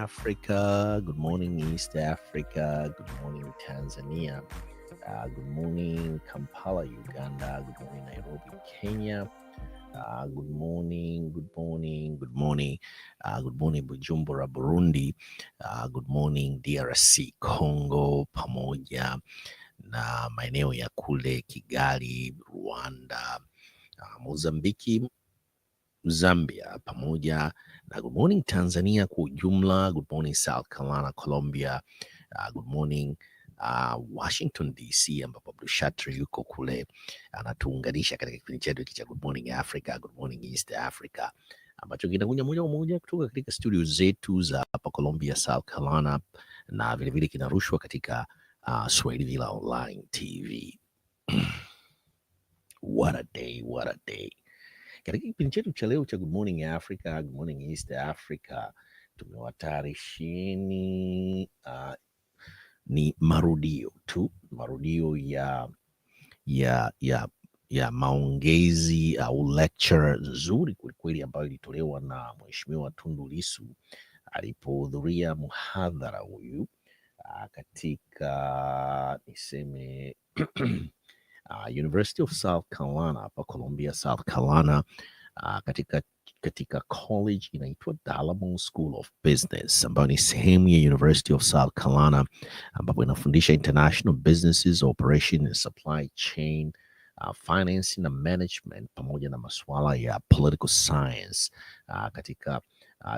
Africa. Good morning, East Africa. Good morning, Tanzania. Good morning, Kampala, Uganda. Good morning, Nairobi, Kenya. Good morning, good morning, good morning. Good morning, Bujumbura, Burundi. Good morning, DRC, Congo, pamoja na maeneo ya kule Kigali, Rwanda, Mozambiki, Zambia pamoja na good morning Tanzania kwa ujumla. Good morning South Carolina, Colombia. Good morning Washington DC, ambapo Abdul Shatri yuko kule anatuunganisha katika kipindi chetu hiki cha Good Morning Africa, Good Morning East Africa, ambacho kinakuja moja kwa moja kutoka katika studio zetu za hapa Colombia, South Carolina, na vilevile kinarushwa katika Swahili Online TV. What a day, what a day. Katika kipindi chetu cha leo cha Good Morning Africa, Good Morning East Africa, tumewatayarisheni ni marudio tu, marudio ya maongezi au lecture nzuri kwelikweli ambayo ilitolewa na Mheshimiwa Tundu Lissu alipohudhuria muhadhara huyu katika niseme University of South Carolina hapa Columbia, South Carolina, katika college inaitwa Darla School of Business, ambayo ni sehemu ya University of South Carolina, ambapo inafundisha international businesses, operation and supply chain, finance na management, pamoja na masuala ya political science katika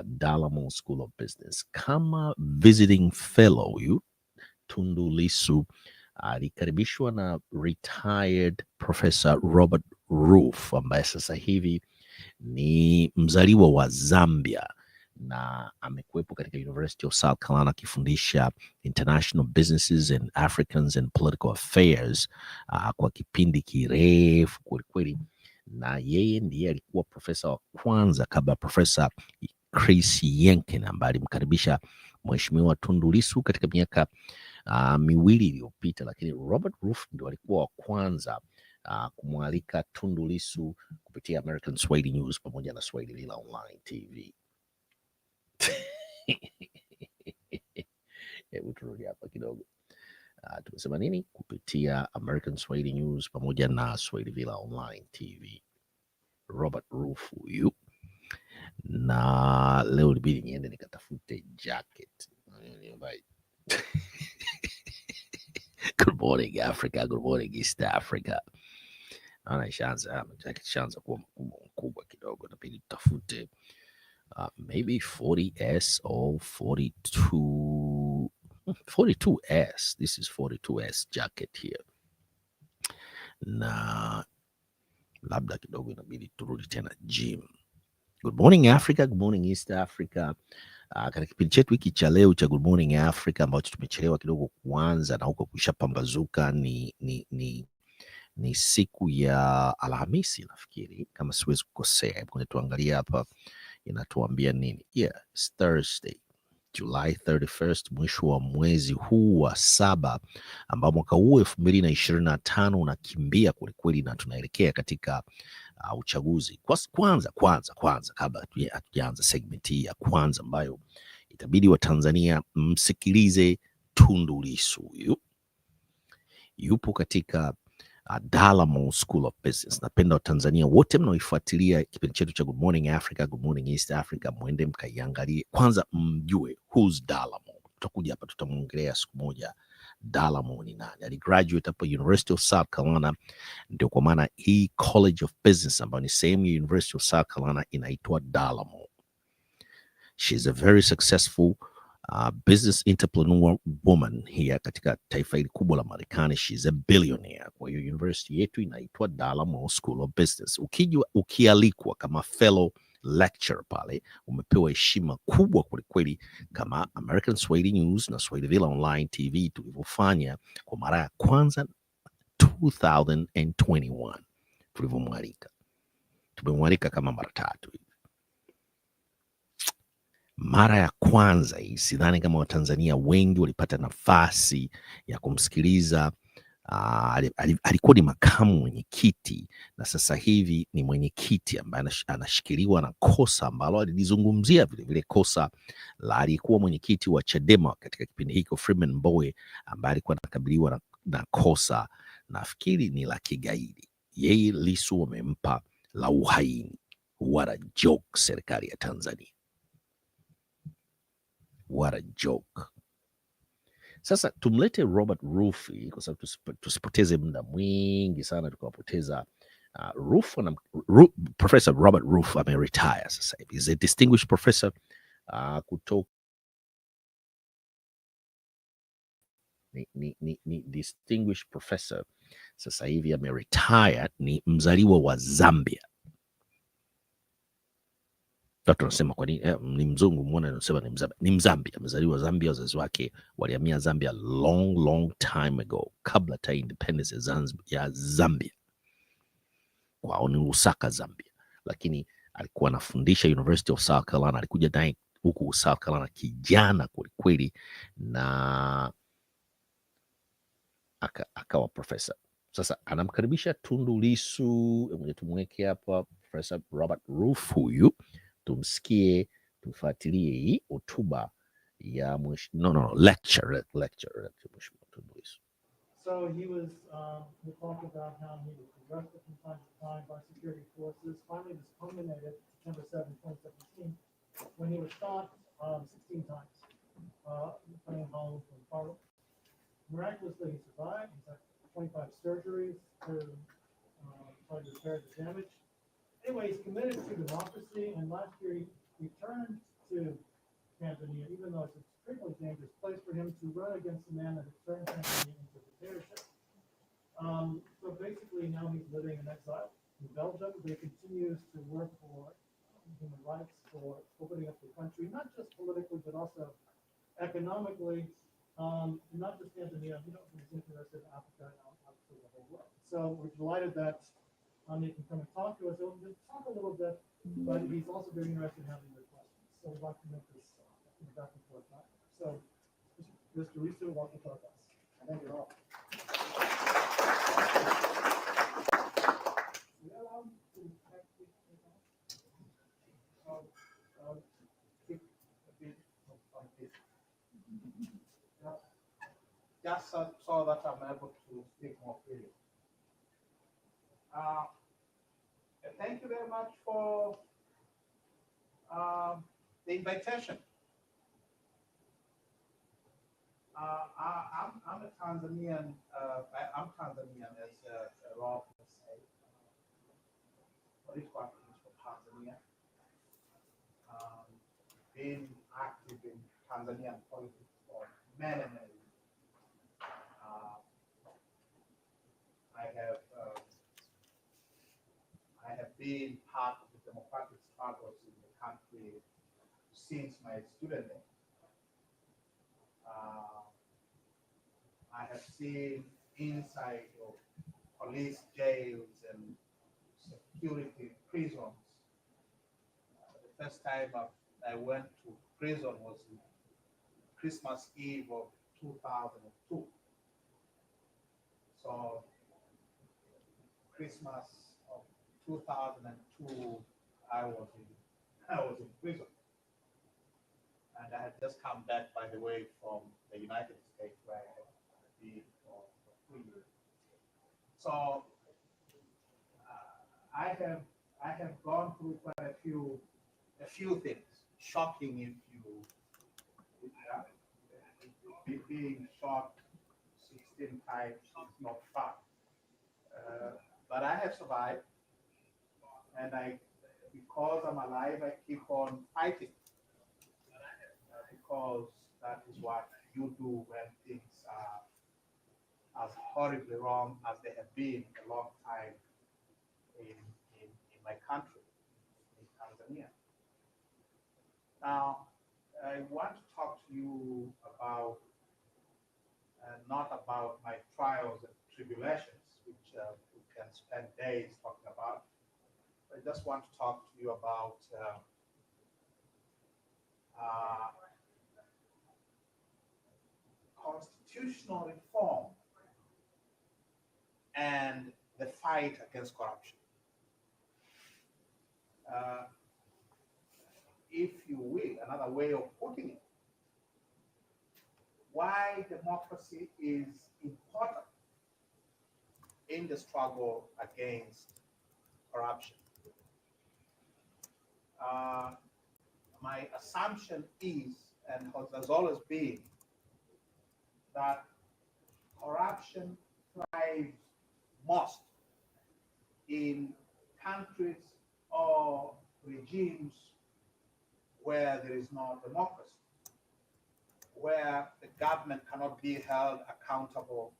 Darla School of Business. Kama visiting fellow yu Tundu Lissu alikaribishwa na retired Professor Robert Roof, ambaye sasa hivi ni mzaliwa wa Zambia na amekuwepo katika University of South Carolina akifundisha international businesses and Africans and political affairs kwa kipindi kirefu kwelikweli, na yeye ndiye alikuwa profesa wa kwanza kabla Professor Chris Yenken ambaye alimkaribisha Mheshimiwa Tundu Lissu katika miaka miwili iliyopita, lakini Robert Roof ndio alikuwa wa kwanza kumwalika Tundu Lissu kupitia American Swahili News pamoja na Swahili Online TV. Hebu turudi hapa kidogo. Tumesema nini? Kupitia American Swahili News pamoja na Swahili Online TV. Robert Roof huyu, na leo ilibidi niende nikatafute jacket. Good morning Africa, good morning East Africa. Naona ishaanza kuwa mkubwa kidogo, inabidi tutafute maybe 40S or 42S. This is 42S jacket here, na labda kidogo inabidi turudi tena gym. Good morning Africa, good morning East Africa. Katika kipindi chetu hiki cha leo cha Good Morning Africa ambacho tumechelewa kidogo kuanza na huko kushapambazuka, ni siku ya Alhamisi nafikiri, kama siwezi kukosea. Hebu tuangalia hapa inatuambia nini. Yeah, it's Thursday, July 31st, mwisho wa mwezi huu wa 7 ambao mwaka huu 2025 unakimbia kwelikweli, na tunaelekea katika uchaguzi. Kwanza kabla hatujaanza segment hii ya kwanza ambayo itabidi wa Tanzania msikilize, Tundu Lissu huyu yupo katika Darla School of Business. Napenda Watanzania wote mnaoifuatilia kipindi chetu cha Good Morning Africa, Good Morning East Africa, mwende mkaiangalie kwanza, mjue who's Darla. Tutakuja hapa tutamuongelea siku moja Darla ni nani. Aligraduate hapo University of South Carolina, ndio kwa maana hii College of Business ambayo ni sehemu ya University of South Carolina inaitwa Darla. She's a very successful business entrepreneur woman here katika taifa hili kubwa la Marekani. She's a billionaire. Kwa hiyo university yetu inaitwa Darla School of Business. Ukialikwa kama fellow lecturer pale, umepewa heshima kubwa kwelikweli, kama American Swahili News na Swahili Online TV tulivyofanya kwa mara ya kwanza 2021 tulivyomwalika. Tumemwalika kama mara 3 hivi. Mara ya kwanza hii sidhani kama Watanzania wengi walipata nafasi ya kumsikiliza alikuwa ni makamu mwenyekiti na sasa hivi ni mwenyekiti ambaye anashikiliwa na kosa ambalo alilizungumzia vile kosa la aliyekuwa mwenyekiti wa CHADEMA katika kipindi hicho Freeman Mbowe, ambaye alikuwa anakabiliwa na kosa nafikiri ni la kigaidi. Yeye Lissu wamempa la uhaini. What a joke, serikali ya Tanzania. What a joke. Sasa tumlete Robert Rufi kwa sababu tusipoteze muda mwingi sana tukawapoteza. Professor Robert Ruff ameretire sasa hivi. He's a distinguished professor kutoka ni distinguished professor sasa hivi ameretire, ni mzaliwa wa Zambia. Watu wanasema kwa nini ni mzungu, muone anasema ni Mzambia, amezaliwa Zambia, wazazi wake walihamia Zambia long time ago, kabla ta independence ya Zambia. Kwao ni Lusaka, Zambia, lakini alikuwa anafundisha University of South Carolina. Alikuja naye huku South Carolina kijana kwelikweli, na akawa profesa. Sasa anamkaribisha Tundu Lissu, mwenye tumweke hapa Professor Robert Ruff huyu, tumsikie, tufuatilie hii hotuba ya lecture Mheshimiwa Tundu Lissu. So he was, we talked about how he was arrested from time to time by security forces. Finally, this culminated September 7, 2017, when he was shot 16 times, coming home from Parliament. Miraculously, he survived. He's had 25 surgeries to try to repair the damage. Anyway, he's committed to democracy, and last year he returned to Tanzania, even though it's an extremely dangerous place for him to run against a man that had turned Tanzania into a dictatorship. So basically now he's living in exile in Belgium, but he continues to work for human rights, for opening up the country, not just politically, but also economically, not just Tanzania, he's interested in Africa and obviously the whole world. So we're delighted that he can come and talk to us. He'll talk a little bit, but he's also very interested in having your questions. So we'd like to make this back and forth. So, Mr. Lissu, welcome to our class. Thank you all. Just so that I'm able to speak more freely. Thank you very much for the invitation. I'm a Tanzanian. I'm Tanzanian, as Rob has said. Political activist for Tanzania. Been active in Tanzanian politics for many years. I have been part of the democratic struggles in the country since my student days. I have seen inside of police jails and security prisons. The first time I went to prison was Christmas Eve of 2002. So Christmas of 2002, I was in prison, and I had just come back, by the way, from the United States, where I had been for 2 years. So I have gone through quite a few things. Shocking if being shot 16 times is not fun. But I have survived, and because I'm alive, I keep on fighting. Because that is what you do when things are as horribly wrong as they have been a long time in my country, in Tanzania. Now, I want to talk to you about not about my trials and tribulations, which we can spend days talking about. I just want to talk to you about constitutional reform and the fight against corruption. If you will, another way of putting it, why democracy is important in the struggle against corruption. My assumption is, and has always been, that corruption thrives most in countries or regimes where there is no democracy, where the government cannot be held accountable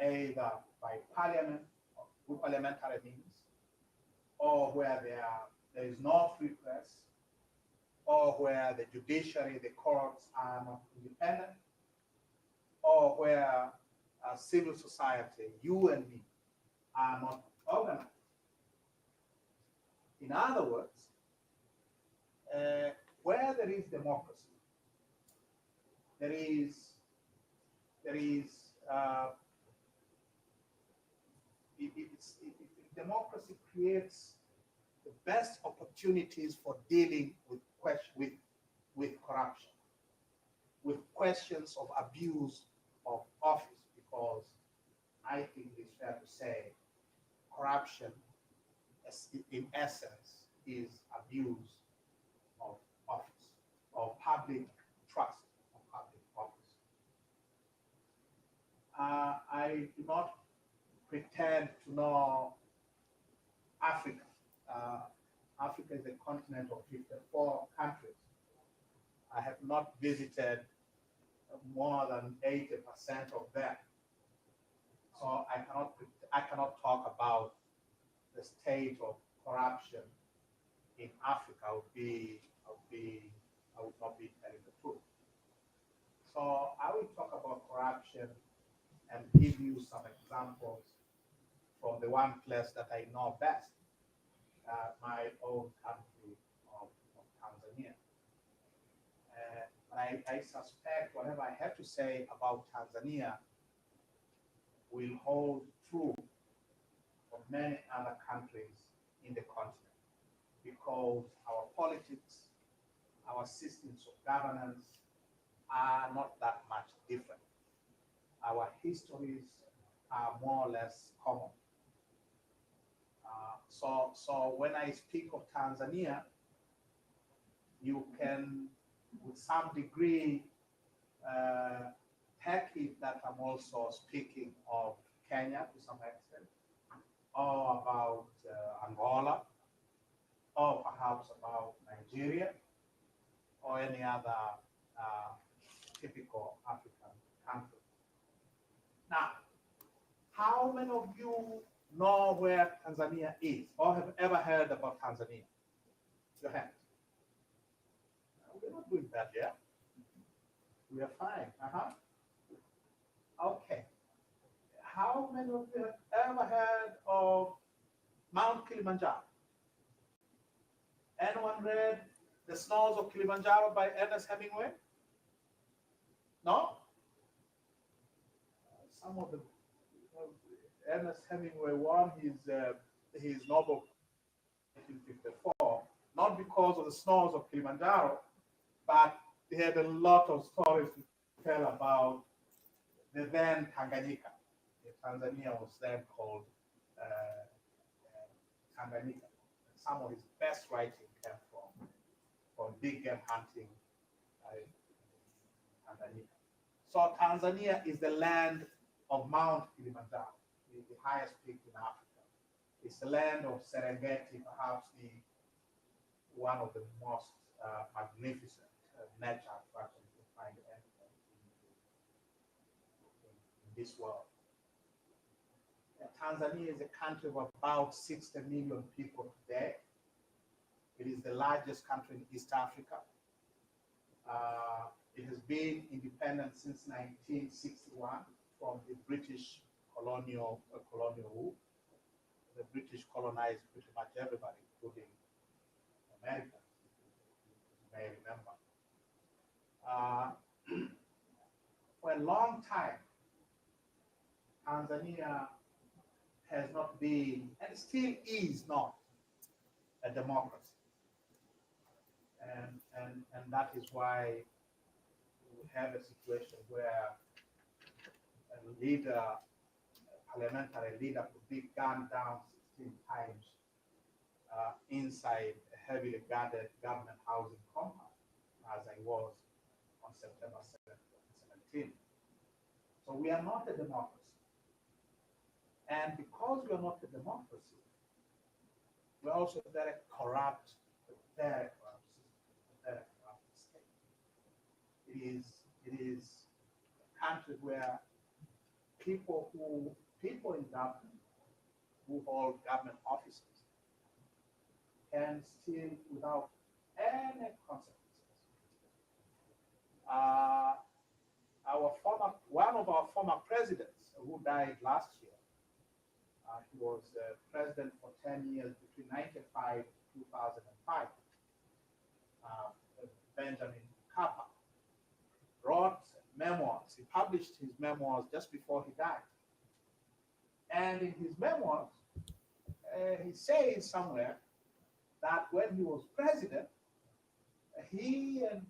either by parliament or through parliamentary means, or where there is no free press, or where the judiciary, the courts are not independent, or where civil society, you and me, are not organized. In other words, where there is democracy, democracy creates the best opportunities for dealing with corruption, with questions of abuse of office, because I think it's fair to say corruption, in essence, is abuse of office, of public trust, of public office. I do not pretend to know Africa. Africa is a continent of 54 countries. I have not visited more than 80% of them. So I cannot talk about the state of corruption in Africa. I would not be telling the truth. So I will talk about corruption and give you some examples from the one place that I know best, my own country of Tanzania. I suspect whatever I have to say about Tanzania will hold true for many other countries in the continent, because our politics, our systems of governance are not that much different. Our histories are more or less common. So when I speak of Tanzania, you can, with some degree, take it that I'm also speaking of Kenya to some extent, or about Angola, or perhaps about Nigeria, or any other typical African country. Now, how many of you know where Tanzania is, or have ever heard about Tanzania? Your hand. We're not doing that yet. We are fine. Okay. How many of you have ever heard of Mount Kilimanjaro? Anyone read The Snows of Kilimanjaro by Ernest Hemingway? No? Some of the Ernest Hemingway won his Nobel in 1954, not because of the snows of Kilimanjaro, but he had a lot of stories to tell about the then Tanganyika. Tanzania was then called Tanganyika. Some of his best writing came from big game hunting Tanganyika. So Tanzania is the land of Mount Kilimanjaro, the highest peak in Africa. It's the land of Serengeti, perhaps one of the most magnificent nature attractions you find anywhere in this world. Tanzania is a country of about 60 million people today. It is the largest country in East Africa. It has been independent since 1961 from the British colonial rule. The British colonized pretty much everybody, including America, you may remember. For a long time, Tanzania has not been, and still is not, a democracy. And that is why we have a situation where a leader, a parliamentary leader, could be gunned down 16 times inside a heavily guarded government housing compound, as I was on September 7th, 2017. So we are not a democracy. And because we are not a democracy, we're also a very corrupt, very corrupt system, a very corrupt state. It is a country where people in government who hold government offices can steal without any consequences. One of our former presidents who died last year, he was president for 10 years between 1995 and 2005. Benjamin Mkapa wrote memoirs. He published his memoirs just before he died. And in his memoirs, he says somewhere that when he was president, he and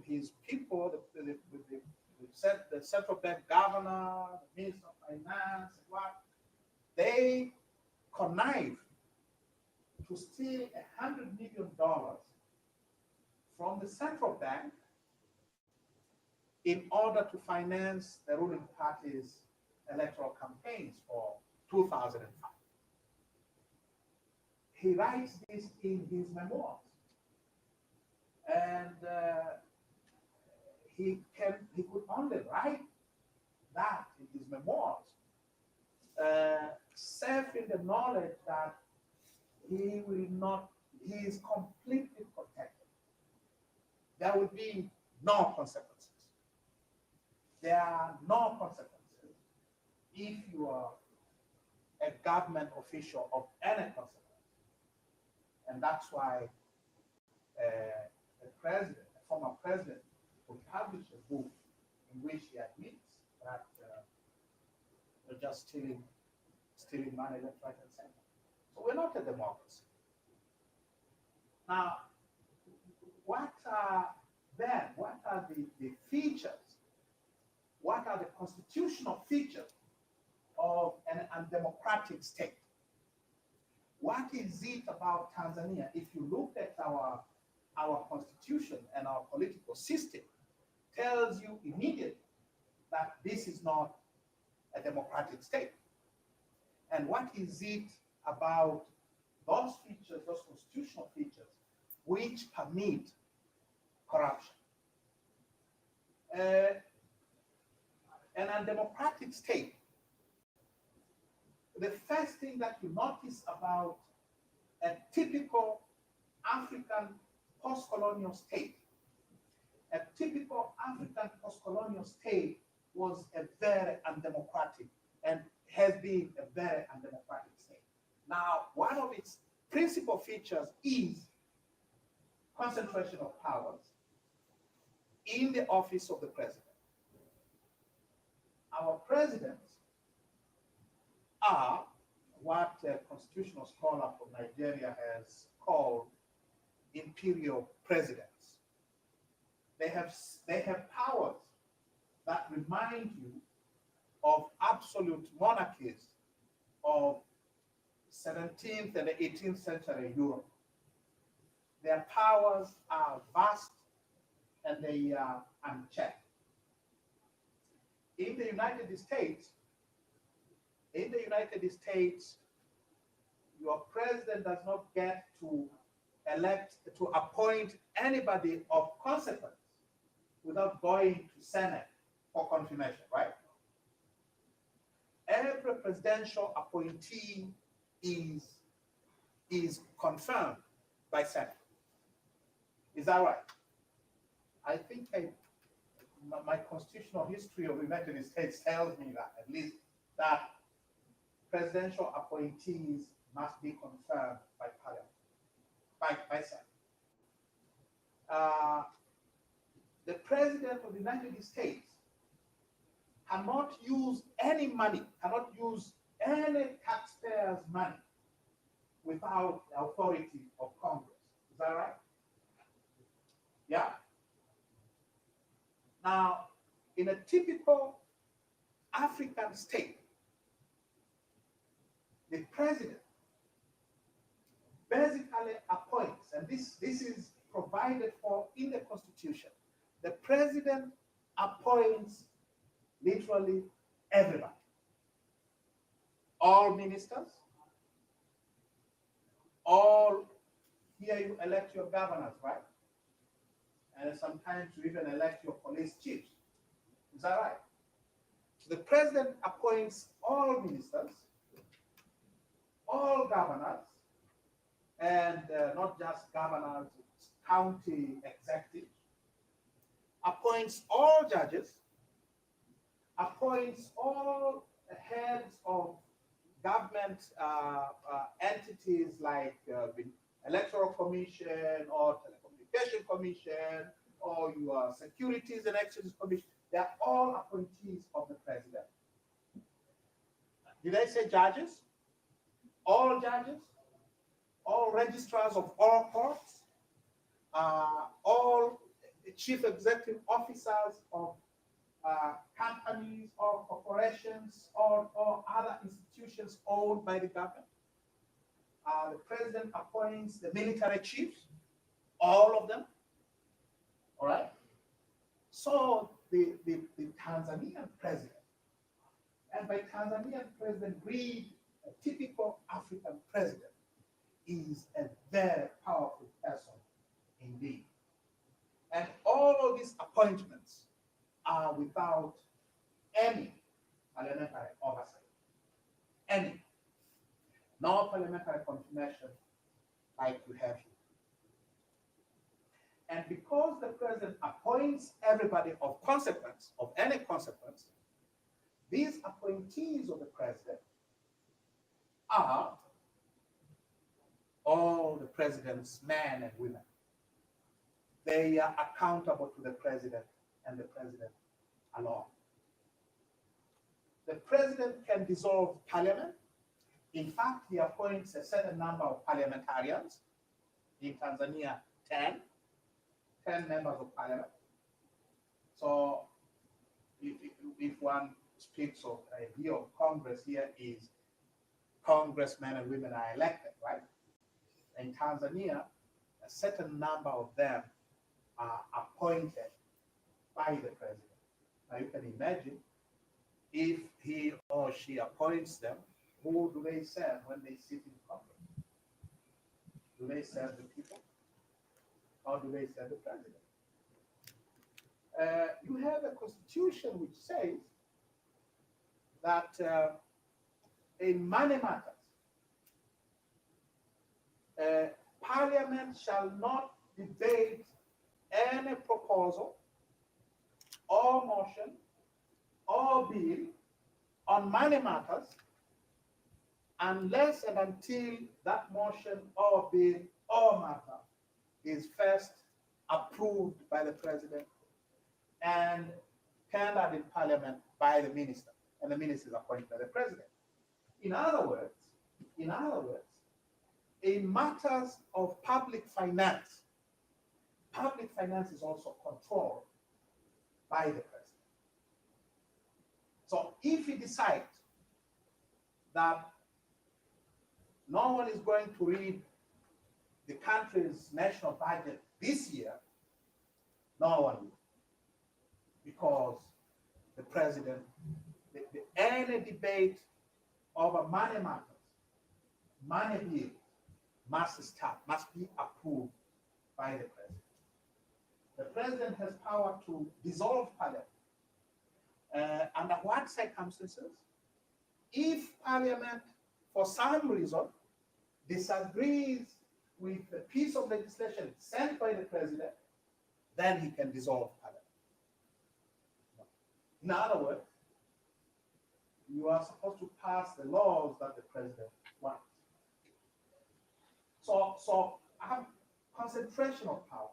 his people, the central bank governor, the minister of finance, they connived to steal $100 million from the central bank in order to finance the ruling party's electoral campaigns for 2005. He writes this in his memoirs. And he could only write that in his memoirs, safe in the knowledge that he is completely protected. There will be no consequences. There are no consequences if you are a government official of any consequence. And that's why a former president, will publish a book in which he admits that they're just stealing money left, right, and center. So we're not a democracy. Now, what are the features? What are the constitutional features of an undemocratic state? What is it about Tanzania? If you look at our constitution and our political system, tells you immediately that this is not a democratic state. And what is it about those features, those constitutional features, which permit corruption? An undemocratic state, the first thing that you notice about a typical African post-colonial state, a typical African post-colonial state was a very undemocratic and has been a very undemocratic state. Now, one of its principal features is concentration of powers in the office of the president. Our presidents are what a constitutional scholar from Nigeria has called imperial presidents. They have powers that remind you of absolute monarchies of 17th and 18th century Europe. Their powers are vast and they are unchecked. In the United States, your president does not get to appoint anybody of consequence without going to Senate for confirmation, right? Every presidential appointee is confirmed by Senate. Is that right? I think my constitutional history of the United States tells me that, at least, that presidential appointees must be confirmed by Parliament, by Senate. The President of the United States cannot use any money, cannot use any taxpayer's money without the authority of Congress. Is that right? Yeah. Now, in a typical African state, the president basically appoints, and this is provided for in the Constitution. The president appoints literally everybody. All ministers, all, here you elect your governors, right? And sometimes you even elect your police chiefs. Is that right? So the president appoints all ministers, all governors, and not just governors, county executives, appoints all judges, appoints all heads of government entities like the Electoral Commission or Telecommunication Commission or your Securities and Exchange Commission. They are all appointees of the president. Did I say judges? All judges, all registrars of all courts, all chief executive officers of companies or corporations or other institutions owned by the government. The president appoints the military chiefs, all of them. All right. So the Tanzanian president, and by Tanzanian president, read a typical African president, is a very powerful person indeed. And all of these appointments are without any parliamentary oversight. Any. No parliamentary confirmation like you have here. And because the president appoints everybody of consequence, of any consequence, these appointees of the president are all the president's men and women. They are accountable to the president and the president alone. The president can dissolve parliament. In fact, he appoints a certain number of parliamentarians. In Tanzania, 10 members of parliament. So if one speaks of a view of Congress, here is congressmen and women are elected, right? In Tanzania, a certain number of them are appointed by the president. Now you can imagine if he or she appoints them, who do they serve when they sit in Congress? Do they serve the people? Or do they serve the president? You have a constitution which says that in money matters, Parliament shall not debate any proposal or motion or bill on money matters unless and until that motion or bill or matter is first approved by the president and tendered in parliament by the minister, and the minister is appointed by the president. In other words, in matters of public finance is also controlled by the president. So if he decides that no one is going to read the country's national budget this year, no one will. Because the president, any debate over money matters, money bill must be approved by the president. The president has power to dissolve parliament. Under what circumstances? If parliament, for some reason, disagrees with a piece of legislation sent by the president, then he can dissolve parliament. In other words, you are supposed to pass the laws that the president wants. So I have concentration of powers.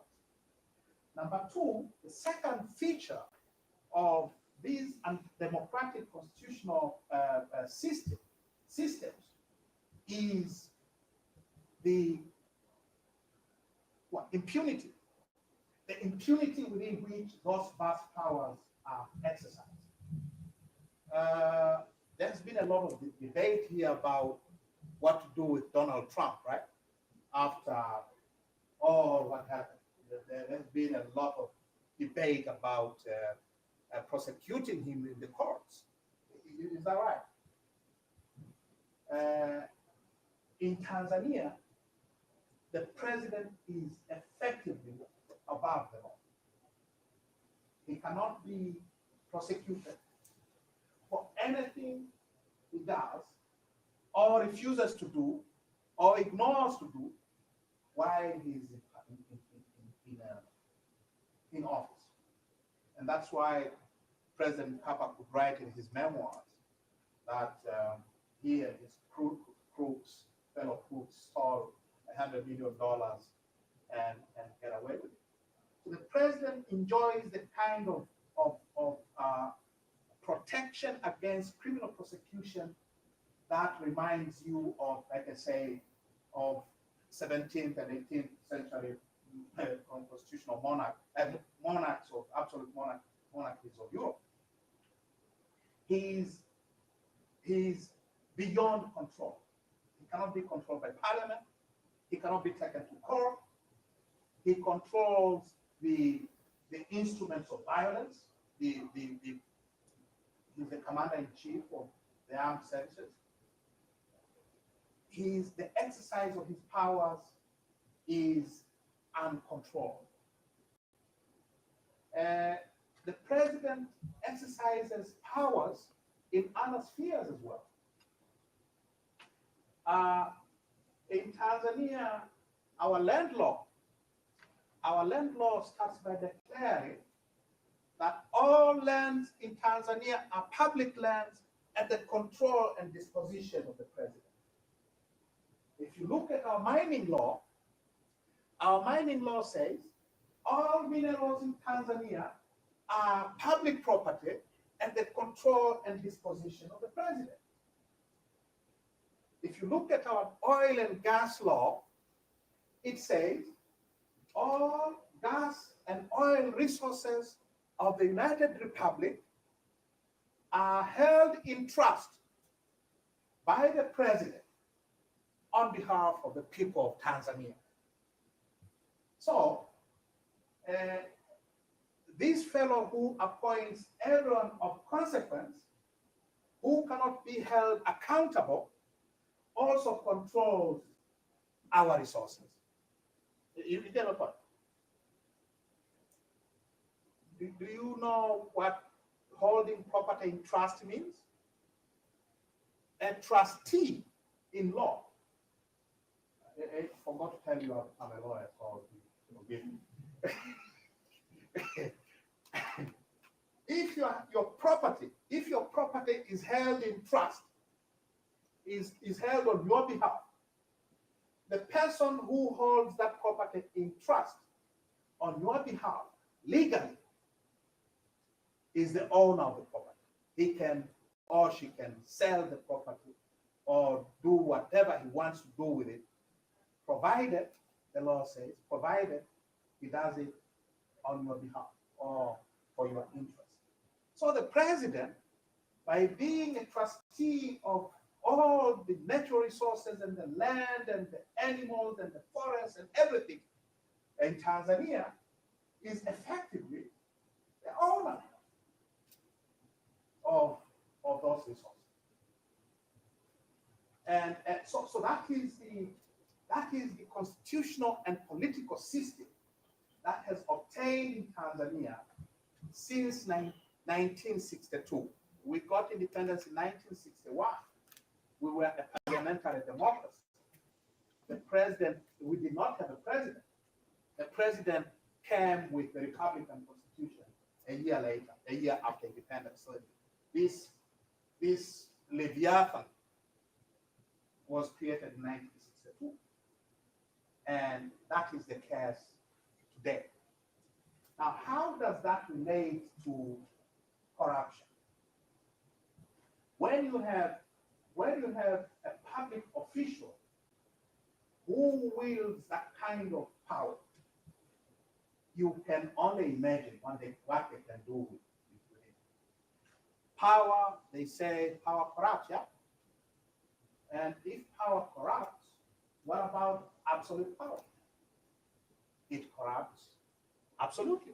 Number two, the second feature of this undemocratic constitutional system systems is the impunity. The impunity within which those vast powers are exercised. There's been a lot of debate here about what to do with Donald Trump, right? After all what happened. There's been a lot of debate about prosecuting him in the courts. Is that right? In Tanzania, the president is effectively above the law. He cannot be prosecuted for anything he does or refuses to do or ignores to do while he's in office. And that's why President Papa could write in his memoirs that he and his fellow crooks stole $100 million and get away with it. So the president enjoys the kind of protection against criminal prosecution that reminds you of, like I say, of 17th and 18th century constitutional monarchs of absolute monarchies of Europe. He's beyond control. He cannot be controlled by parliament. He cannot be taken to court. He controls the instruments of violence. He's the commander-in-chief of the armed services. The exercise of his powers is uncontrolled. The president exercises powers in other spheres as well. In Tanzania, our land law starts by declaring that all lands in Tanzania are public lands at the control and disposition of the president. If you look at our mining law says all minerals in Tanzania are public property at the control and disposition of the president. If you look at our oil and gas law, it says all gas and oil resources of the United Republic are held in trust by the president on behalf of the people of Tanzania. So, this fellow who appoints everyone of consequence, who cannot be held accountable, also controls our resources. You get a point? Do you know what holding property in trust means? A trustee in law. I forgot to tell you I'm a lawyer, so forgive me. If your property is held in trust, is held on your behalf, the person who holds that property in trust on your behalf legally is the owner of the property. He can or she can sell the property or do whatever he wants to do with it, provided, the law says, provided he does it on your behalf or for your interest. So the president, by being a trustee of all the natural resources and the land and the animals and the forests and everything in Tanzania, is effectively the owner of those resources. And so that is the constitutional and political system that has obtained in Tanzania since 1962. We got independence in 1961. We were a parliamentary democracy. We did not have a president. The president came with the Republican Constitution a year later, a year after independence. So this Leviathan was created in 1962. And that is the case today. Now, how does that relate to corruption? When you have when you have a public official who wields that kind of power, you can only imagine what they can do with it. Power, they say, power corrupts, yeah? And if power corrupts, what about absolute power? It corrupts absolutely.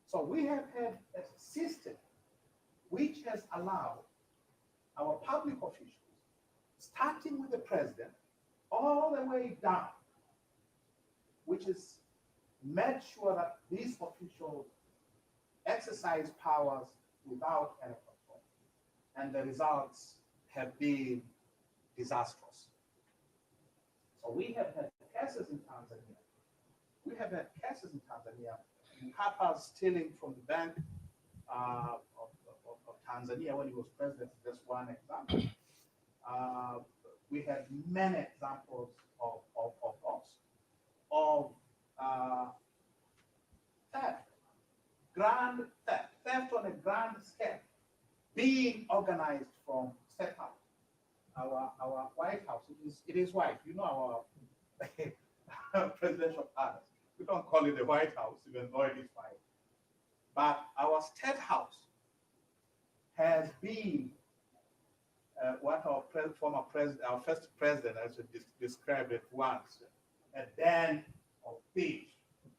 So we have had a system which has allowed our public officials, starting with the president, all the way down, which is made sure that these officials exercise powers without any control. And the results have been disastrous. So we have had cases in Tanzania. We have had cases in Tanzania. Mkapa stealing from the bank of Tanzania when he was president, just one example. We have many examples of theft, grand theft on a grand scale, being organized from State House. Our White House, it is white. You know our presidential palace. We don't call it the White House, even though it is white. But our State House has been what our former president, our first president, as we described it once, a den of thieves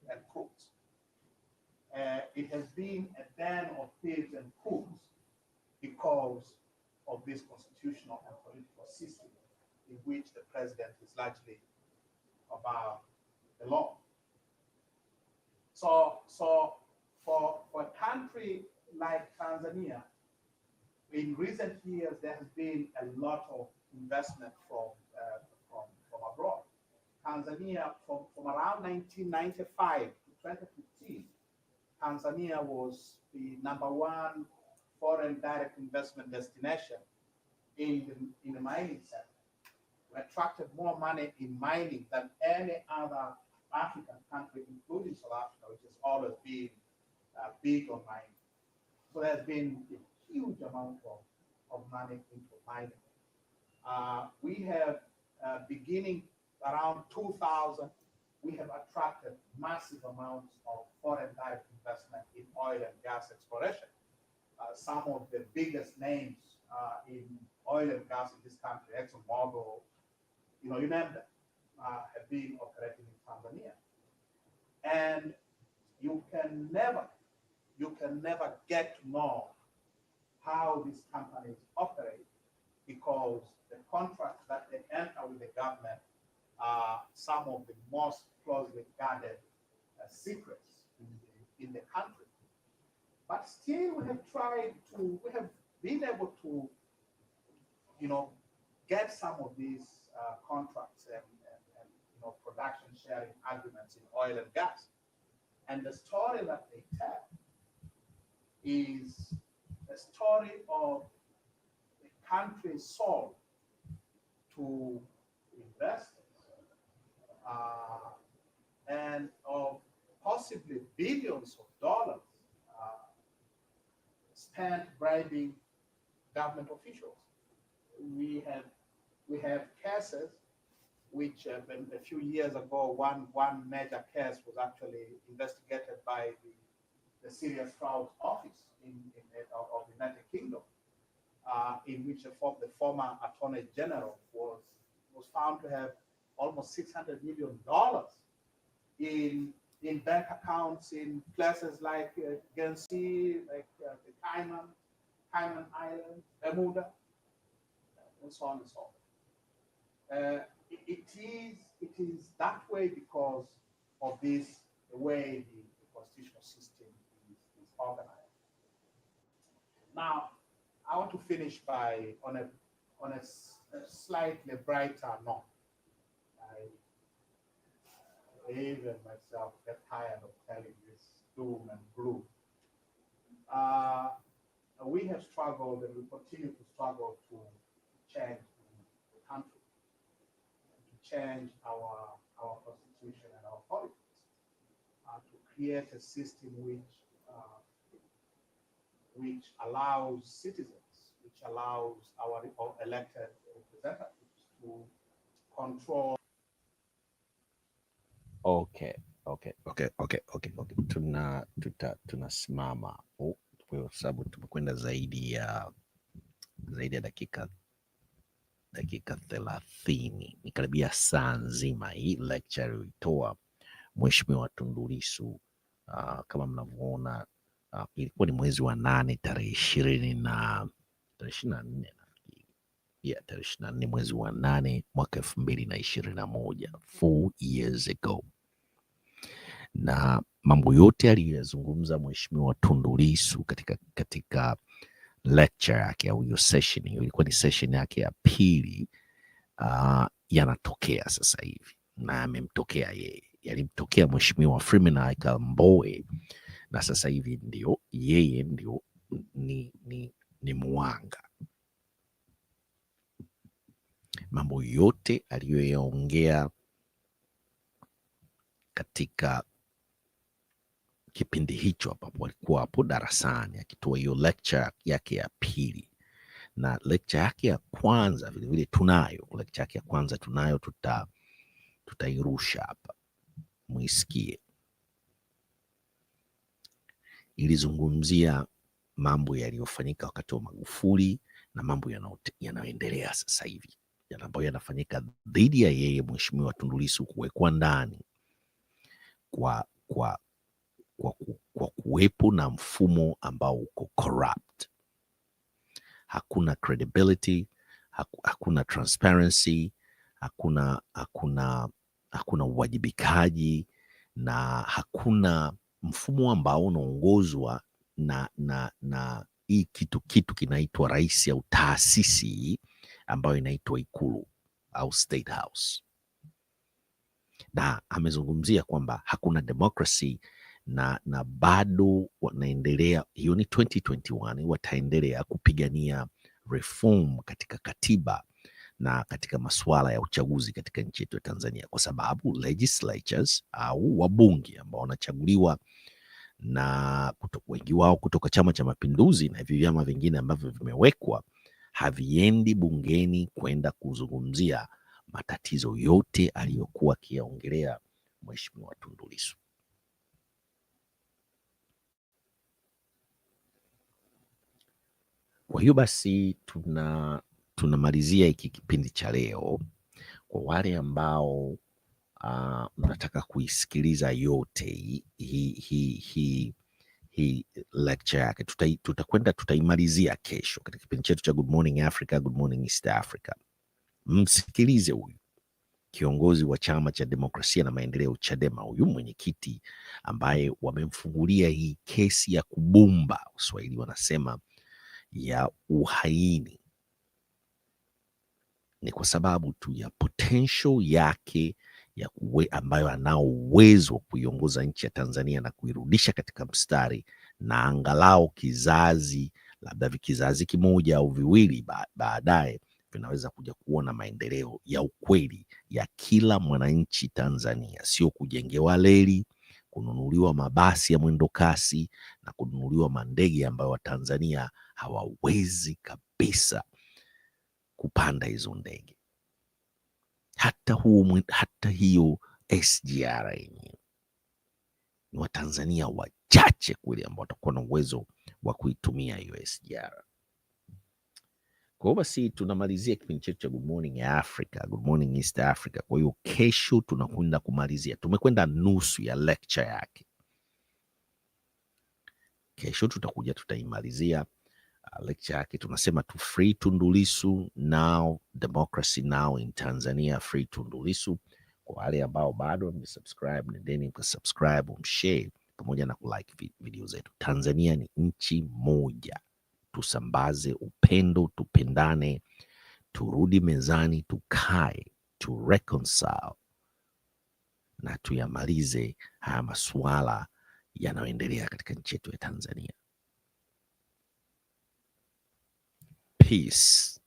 and crooks. It has been a den of thieves and crooks because of this constitutional and political system in which the president is largely above the law. So for a country like Tanzania, in recent years, there has been a lot of investment from abroad. Tanzania, from around 1995 to 2015, Tanzania was the #1 foreign direct investment destination in the mining sector. We attracted more money in mining than any other African country, including South Africa, which has always been big on mining. So there's been a huge amount of money into mining. We have, beginning around 2000, we have attracted massive amounts of foreign direct investment in oil and gas exploration. Some of the biggest names in oil and gas in this country, ExxonMobil, you name them, have been operating in Tanzania. And you can never get to know how these companies operate because the contracts that they enter with the government are some of the most closely guarded secrets in the country. But still, we have been able to, get some of these contracts and production sharing agreements in oil and gas. And the story that they tell is a story of the country sold to investors and of possibly billions of dollars spent bribing government officials. We have cases which a few years ago, one major case was actually investigated by the Serious Fraud Office of the United Kingdom, in which the former Attorney General was found to have almost $600 million in bank accounts in places like Guernsey, like the Cayman Islands, Bermuda, and so on and so on. It is that way because of the way the constitutional system is organized. Now, I want to finish on a slightly brighter note. I even myself get tired of telling this doom and gloom. We have struggled and we continue to struggle to change the country, to change our constitution and our politics, to create a system which allows citizens, which which allows our elected representatives to control. Okay. Tunasimama kwa sababu tumekwenda zaidi ya dakika 30, ni karibia saa nzima. Hii lecture ilitoa Mheshimiwa Tundu Lissu kama mnavyoona, ilikuwa ni mwezi wa 8 tarehe 24 nafikiri, tarehe 24 mwezi wa 8 mwaka 2021, 4 years ago. Na mambo yote aliyozungumza Mheshimiwa Tundu Lissu katika lecture yake au hiyo session, hiyo ilikuwa ni session yake ya pili, yanatokea sasa hivi na amemtokea yeye. Yalimtokea Mheshimiwa Freeman Aikael Mbowe na sasa hivi ndio yeye ndio ni mwanga. Mambo yote aliyoyaongea katika kipindi hicho ambapo alikuwa hapo darasani akitoa hiyo lecture yake ya pili, na lecture yake ya kwanza vilevile tunayo. Lecture yake ya kwanza tunayo, tutairusha hapa muisikie. Ilizungumzia mambo yaliyofanyika wakati wa Magufuli na mambo yanayoendelea sasa hivi, ambayo yanafanyika dhidi ya yeye Mheshimiwa Tundu Lissu kuwekwa ndani kwa kuwepo na mfumo ambao uko corrupt. Hakuna credibility, hakuna transparency, hakuna uwajibikaji, na hakuna mfumo ambao unaongozwa na hii kitu kinaitwa rais au taasisi ambayo inaitwa Ikulu au State House. Na amezungumzia kwamba hakuna democracy na bado wanaendelea, hiyo ni 2021, wataendelea kupigania reform katika katiba na katika masuala ya uchaguzi katika nchi yetu ya Tanzania, kwa sababu legislatures au wabunge ambao wanachaguliwa na wengi wao kutoka Chama cha Mapinduzi na hivi vyama vingine ambavyo vimewekwa, haviendi bungeni kwenda kuzungumzia matatizo yote aliyokuwa akiyaongelea Mheshimiwa Tundu Lissu. Kwa hiyo basi tunamalizia hiki kipindi cha leo. Kwa wale ambao mnataka kuisikiliza yote hii lecture yake, tutaimalizia kesho katika kipindi chetu cha Good Morning Africa, Good Morning East Africa. Msikilize huyu kiongozi wa chama cha Demokrasia na Maendeleo, CHADEMA, huyu mwenyekiti ambaye wamemfungulia hii kesi ya kubumba, Waswahili wanasema ya uhaini. Ni kwa sababu tu ya potential yake ambayo anao uwezo wa kuiongoza nchi ya Tanzania na kuirudisha katika mstari, na angalau kizazi, labda kizazi kimoja au viwili baadaye, vinaweza kuja kuona maendeleo ya ukweli ya kila mwananchi Tanzania, sio kujengewa reli, kununuliwa mabasi ya mwendo kasi na kununuliwa mandege ambayo Watanzania hawawezi kabisa kupanda hizo ndege. Hata hiyo SGR yenyewe ni Watanzania wachache kweli ambao watakuwa na uwezo wa kuitumia hiyo SGR. Kwa hiyo basi tunamalizia kipindi chetu cha Good Morning Africa, Good Morning East Africa. Kwa hiyo kesho tunakwenda kumalizia, tumekwenda nusu ya lecture yake. Kesho tutaimalizia lecture yake. Tunasema tu free Tundu Lissu now, democracy now in Tanzania, free Tundu Lissu. Kwa wale ambao bado wamesubscribe, nendeni mkasubscribe, mshare pamoja na kulike video zetu. Tanzania ni nchi moja, tusambaze upendo, tupendane, turudi mezani, tukae, to reconcile na tuyamalize haya masuala yanayoendelea katika nchi yetu ya Tanzania. Peace.